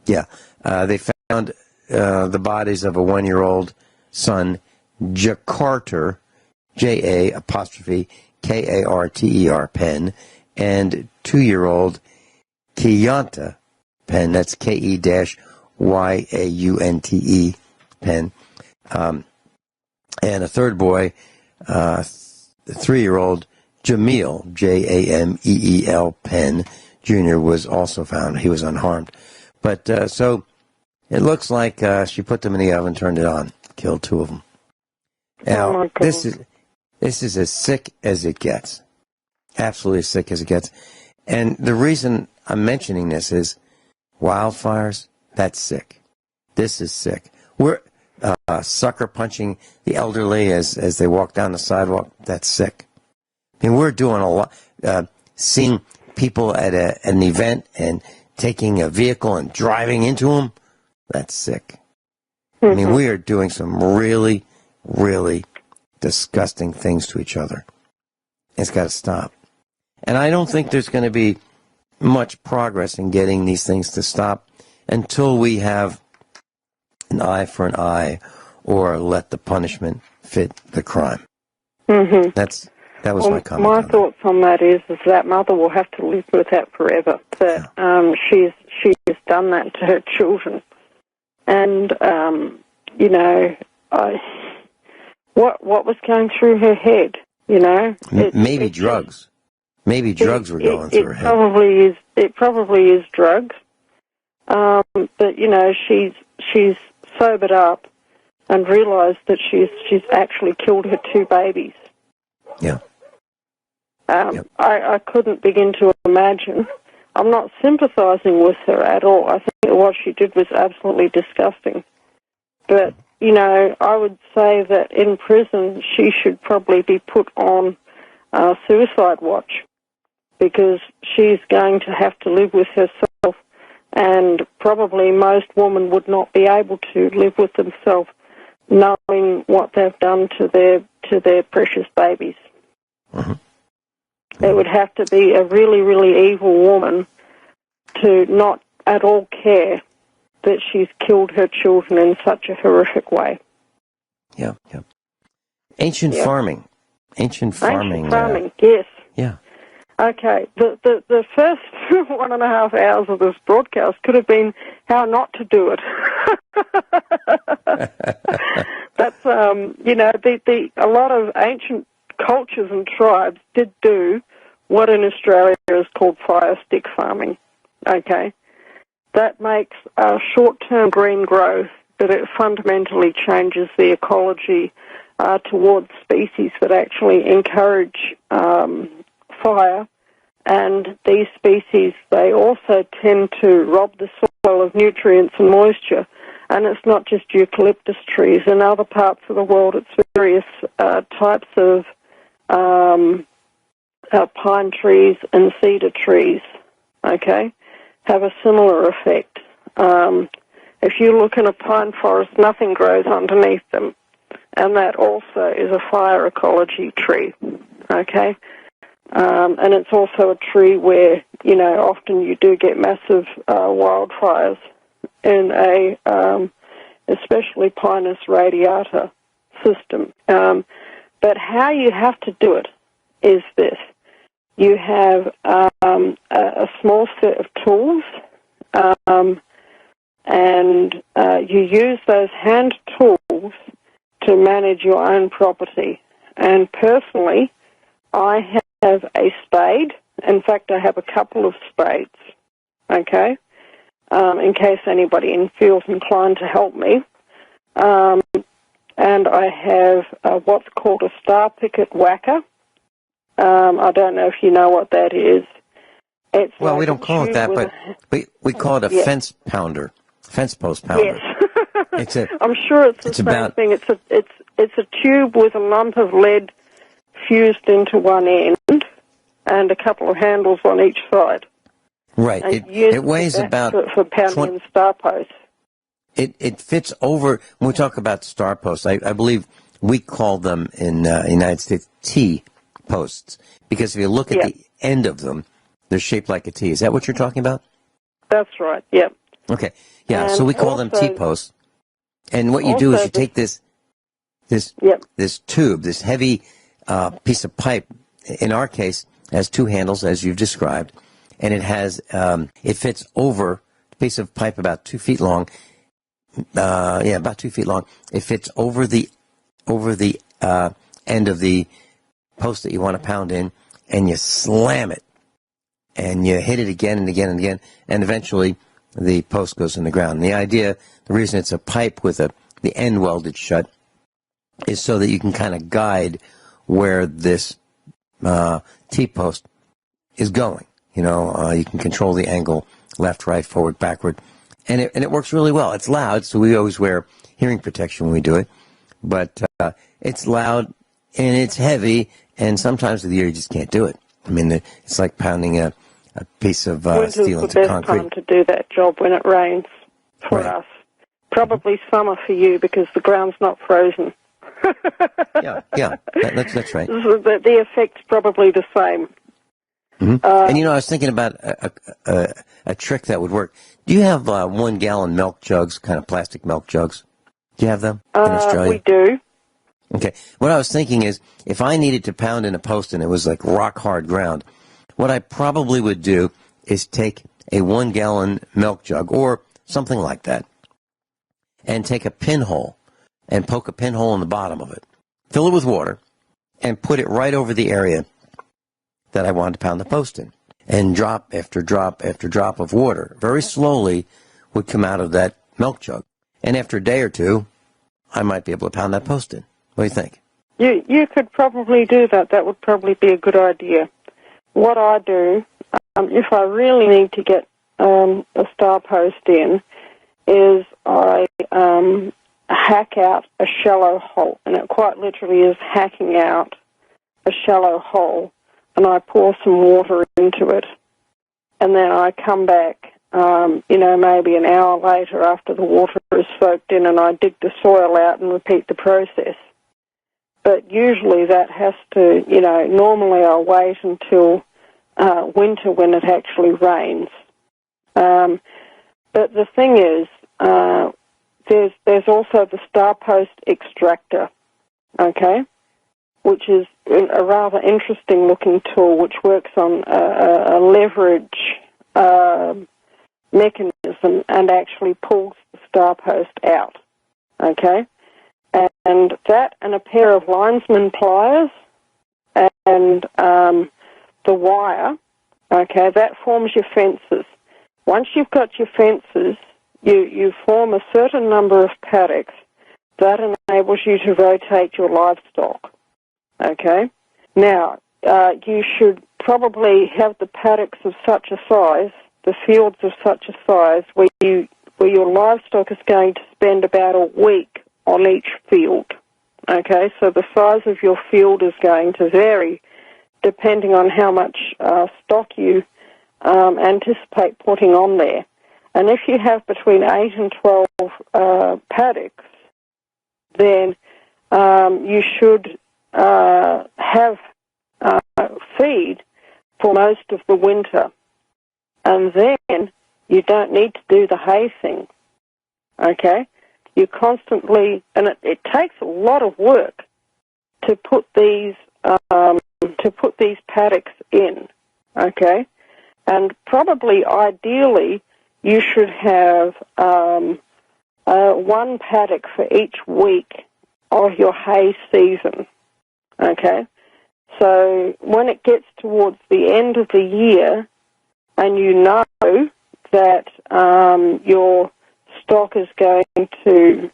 they found the bodies of a 1-year-old son, Jakarter, J-A-Karter, Penn, and 2-year-old Keyanta Penn, that's K-E-Y-A-U-N-T-E Penn, and a third boy, 3-year-old Jameel, J-A-M-E-E-L Penn, Jr. was also found. He was unharmed. But so it looks like she put them in the oven, turned it on, killed 2 of them. Now, this is as sick as it gets. Absolutely as sick as it gets. And the reason I'm mentioning this is wildfires, that's sick. This is sick. We're sucker punching the elderly as they walk down the sidewalk, that's sick. I mean, we're doing a lot, seeing people at an event and taking a vehicle and driving into them, that's sick. I mean, we are doing some really, really disgusting things to each other. It's got to stop. And I don't think there's going to be much progress in getting these things to stop until we have an eye for an eye or let the punishment fit the crime. Mm-hmm. That was my comment. My thoughts on that is that mother will have to live with that forever. That she's done that to her children, and what was going through her head? You know, maybe drugs. Maybe drugs were going through her head. It probably is drugs. But you know, she's sobered up and realised that she's actually killed her 2 babies. Yeah. I couldn't begin to imagine. I'm not sympathising with her at all. I think what she did was absolutely disgusting. But, you know, I would say that in prison she should probably be put on suicide watch because she's going to have to live with herself, and probably most women would not be able to live with themselves knowing what they've done to their precious babies. Mm-hmm. It would have to be a really, really evil woman to not at all care that she's killed her children in such a horrific way. Yeah, yeah. Ancient farming. Ancient farming, yes. Yeah. Okay, the first 1.5 hours of this broadcast could have been how not to do it. That's, a lot of ancient cultures and tribes did do what in Australia is called fire stick farming. Okay, that makes short-term green growth, but it fundamentally changes the ecology towards species that actually encourage fire, and these species, they also tend to rob the soil of nutrients and moisture, and it's not just eucalyptus trees. In other parts of the world, it's various types of pine trees and cedar trees, okay, have a similar effect. If you look in a pine forest, nothing grows underneath them, and that also is a fire ecology tree, okay? And it's also a tree where, often you do get massive wildfires in a especially Pinus radiata system. But how you have to do it is this. You have a small set of tools, and you use those hand tools to manage your own property. And personally, I have a spade. In fact, I have a couple of spades, okay, in case anybody feels inclined to help me. And I have what's called a star picket whacker. I don't know if you know what that is. It's well, like we don't call it that, but we call it a fence pounder, fence post pounder. Yes. I'm sure it's the same thing. It's a tube with a lump of lead fused into one end and a couple of handles on each side. Right. It weighs about for pounding star posts. It fits over. When we talk about star posts, I believe we call them in the United States T posts, because if you look at the end of them, they're shaped like a T. Is that what you're talking about? That's right. Yep. Okay. Yeah. And so we call them T posts. And what you do is you take this tube, this heavy piece of pipe. In our case, has two handles, as you've described, and it has it fits over a piece of pipe about 2 feet long. About 2 feet long. It fits over the end of the post that you want to pound in, and you slam it, and you hit it again and again and again, and eventually the post goes in the ground. And the idea, the reason it's a pipe with the end welded shut, is so that you can kind of guide where this T-post is going. You can control the angle, left, right, forward, backward. And it works really well. It's loud, so we always wear hearing protection when we do it. But it's loud, and it's heavy, and sometimes of the year you just can't do it. I mean, it's like pounding a piece of steel into concrete. Winter's the best time to do that job, when it rains for us. Probably summer for you, because the ground's not frozen. That's right. The effect's probably the same. Mm-hmm. And I was thinking about a trick that would work. Do you have 1 gallon milk jugs, kind of plastic milk jugs? Do you have them in Australia? We do. Okay. What I was thinking is, if I needed to pound in a post and it was like rock hard ground, what I probably would do is take a 1 gallon milk jug or something like that, and take a pinhole and poke a pinhole in the bottom of it, fill it with water, and put it right over the area that I wanted to pound the post in. And drop after drop after drop of water very slowly would come out of that milk jug. And after a day or two, I might be able to pound that post in. What do you think? You could probably do that. That would probably be a good idea. What I do, if I really need to get a star post in, is I hack out a shallow hole. And it quite literally is hacking out a shallow hole and I pour some water into it, and then I come back, maybe an hour later after the water is soaked in, and I dig the soil out and repeat the process. But usually that has to, normally I'll wait until winter when it actually rains. But the thing is, there's also the star post extractor, okay, which is a rather interesting looking tool which works on a leverage mechanism and actually pulls the star post out, okay? And that and a pair of linesman pliers and the wire, okay, that forms your fences. Once you've got your fences, you form a certain number of paddocks that enables you to rotate your livestock, okay? Now, you should probably have the paddocks of such a size, the fields of such a size, where your livestock is going to spend about a week on each field, okay? So the size of your field is going to vary depending on how much stock you anticipate putting on there. And if you have between 8 and 12 paddocks, then you should have feed for most of the winter. And then you don't need to do the hay thing, okay? You constantly, and it takes a lot of work to put these paddocks in, okay? And probably, ideally, you should have one paddock for each week of your hay season, okay? So when it gets towards the end of the year, and you know that your stock is going to,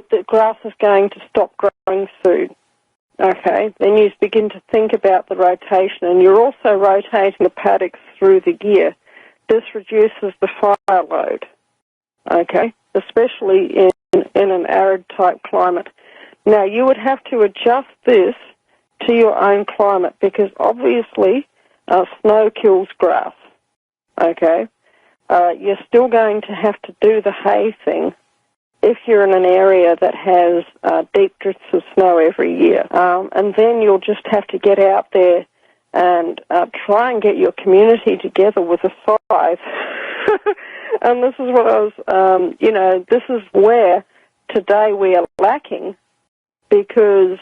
the grass is going to stop growing soon. Okay, then you begin to think about the rotation, and you're also rotating the paddocks through the year. This reduces the fire load, okay, especially in an arid-type climate. Now, you would have to adjust this to your own climate because, obviously, snow kills grass, okay? You're still going to have to do the hay thing if you're in an area that has deep drifts of snow every year. And then you'll just have to get out there and try and get your community together with a scythe. And this is what I was, this is where today we are lacking because,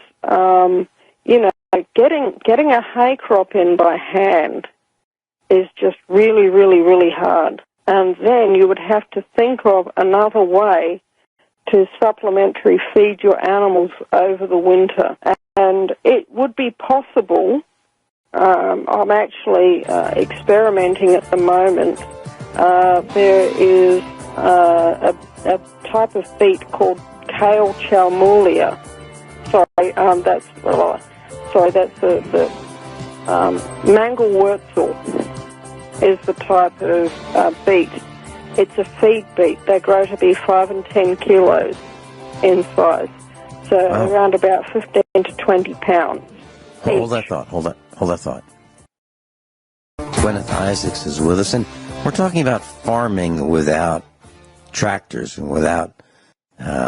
getting a hay crop in by hand is just really, really, really hard. And then you would have to think of another way to supplementary feed your animals over the winter. And it would be possible, I'm actually experimenting at the moment, there is a type of beet called kale chalmulia. That's the Mangelwurzel is the type of beet. It's a feed beet. They grow to be 5 and 10 kilos in size. So around about 15 to 20 pounds. Hold that thought. Guineith Isaacs is with us, and we're talking about farming without tractors and without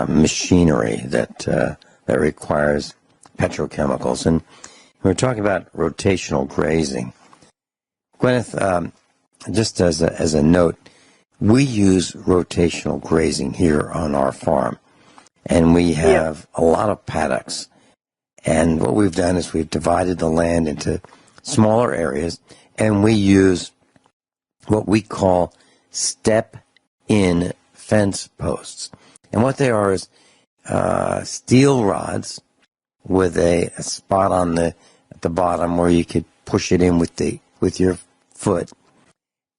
machinery that requires petrochemicals. And we're talking about rotational grazing. Guineith, just as a note, we use rotational grazing here on our farm, and we have a lot of paddocks. And what we've done is we've divided the land into smaller areas, and we use what we call step-in fence posts. And what they are is steel rods with a spot at the bottom where you could push it in with your foot.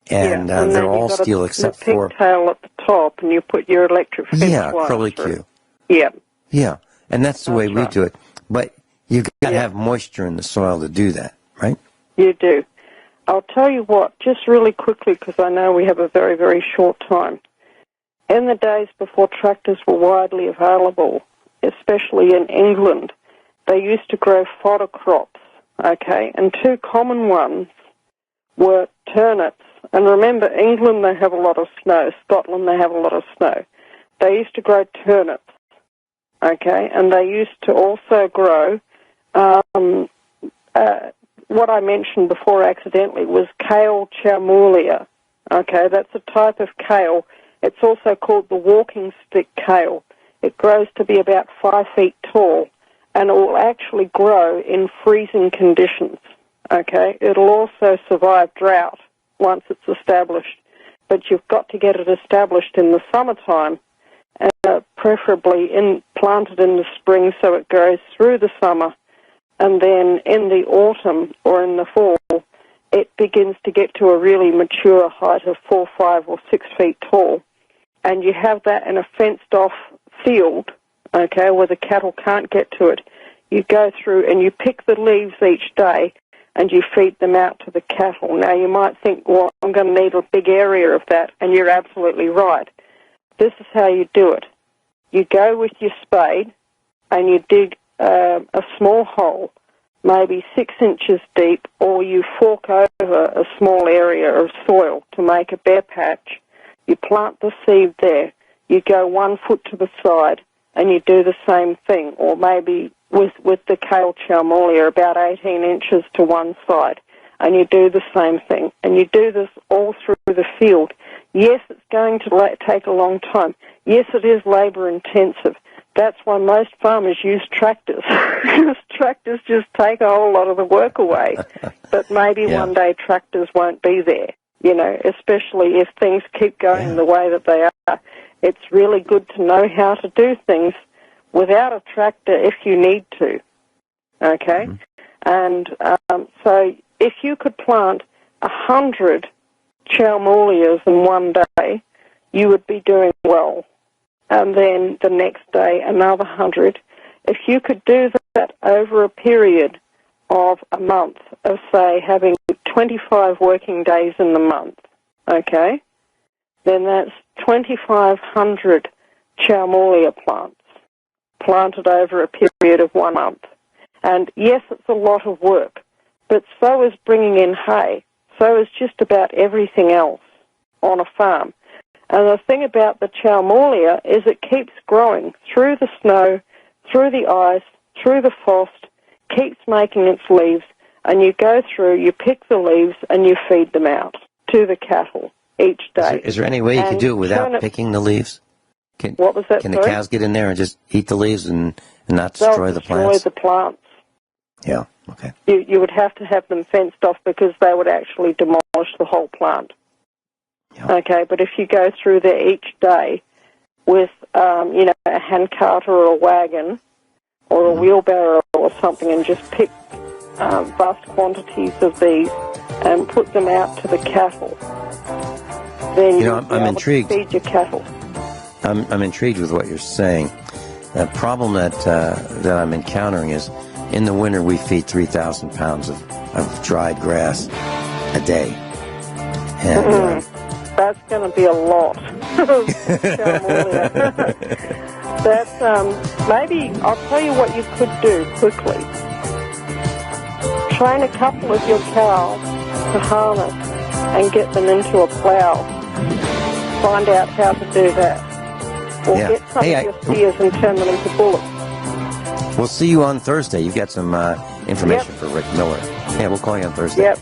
And they're all steel except for pigtail at the top, and you put your electric fence curly Q. Yeah, and that's the way we do it. But you've got to have moisture in the soil to do that, right? You do. I'll tell you what, just really quickly, because I know we have a very, very short time. In the days before tractors were widely available, especially in England, they used to grow fodder crops, okay? And two common ones were turnips. And remember, England, they have a lot of snow. Scotland, they have a lot of snow. They used to grow turnips, okay? And they used to also grow, what I mentioned before accidentally was kale charmulia, okay? That's a type of kale. It's also called the walking stick kale. It grows to be about 5 feet tall, and it will actually grow in freezing conditions, okay? It'll also survive drought once it's established, but you've got to get it established in the summertime, preferably planted in the spring so it grows through the summer, and then in the autumn or in the fall, it begins to get to a really mature height of 4, 5, or 6 feet tall, and you have that in a fenced-off field, okay, where the cattle can't get to it. You go through and you pick the leaves each day and you feed them out to the cattle. Now, you might think, well, I'm going to need a big area of that, and you're absolutely right. This is how you do it. You go with your spade and you dig a small hole, maybe 6 inches deep, or you fork over a small area of soil to make a bare patch. You plant the seed there. You go 1 foot to the side and you do the same thing, or maybe with the kale charmulia, about 18 inches to one side, and you do the same thing. And you do this all through the field. Yes, it's going to take a long time. Yes, it is labor-intensive. That's why most farmers use tractors, because tractors just take a whole lot of the work away. But maybe one day tractors won't be there, you know, especially if things keep going the way that they are. It's really good to know how to do things without a tractor if you need to, okay? And so if you could plant 100 charmulias in one day, you would be doing well. And then the next day, another 100. If you could do that over a period of a month, of, say, having 25 working days in the month, okay, then that's 2,500 charmulia plants planted over a period of 1 month. And yes, it's a lot of work, but so is bringing in hay. So is just about everything else on a farm. And the thing about the charmulia is it keeps growing through the snow, through the ice, through the frost, keeps making its leaves, and you go through, you pick the leaves, and you feed them out to the cattle each day. Is there any way you can do it without picking the leaves? What was that? Can the cows get in there and just eat the leaves and not destroy the plants? They'll destroy the plants. Yeah, okay. You would have to have them fenced off because they would actually demolish the whole plant. Yeah. Okay, but if you go through there each day with, a hand cart or a wagon or a wheelbarrow or something and just pick vast quantities of these and put them out to the cattle, then I'm intrigued. Feed your cattle. I'm intrigued with what you're saying. The problem that I'm encountering is in the winter we feed 3,000 pounds of dried grass a day. And that's going to be a lot. That's maybe I'll tell you what you could do quickly. Train a couple of your cows to harness and get them into a plow. Find out how to do that. Or get some of your steers and turn them into bullocks. We'll see you on Thursday. You've got some information for Rick Miller. Yeah, we'll call you on Thursday. Yep.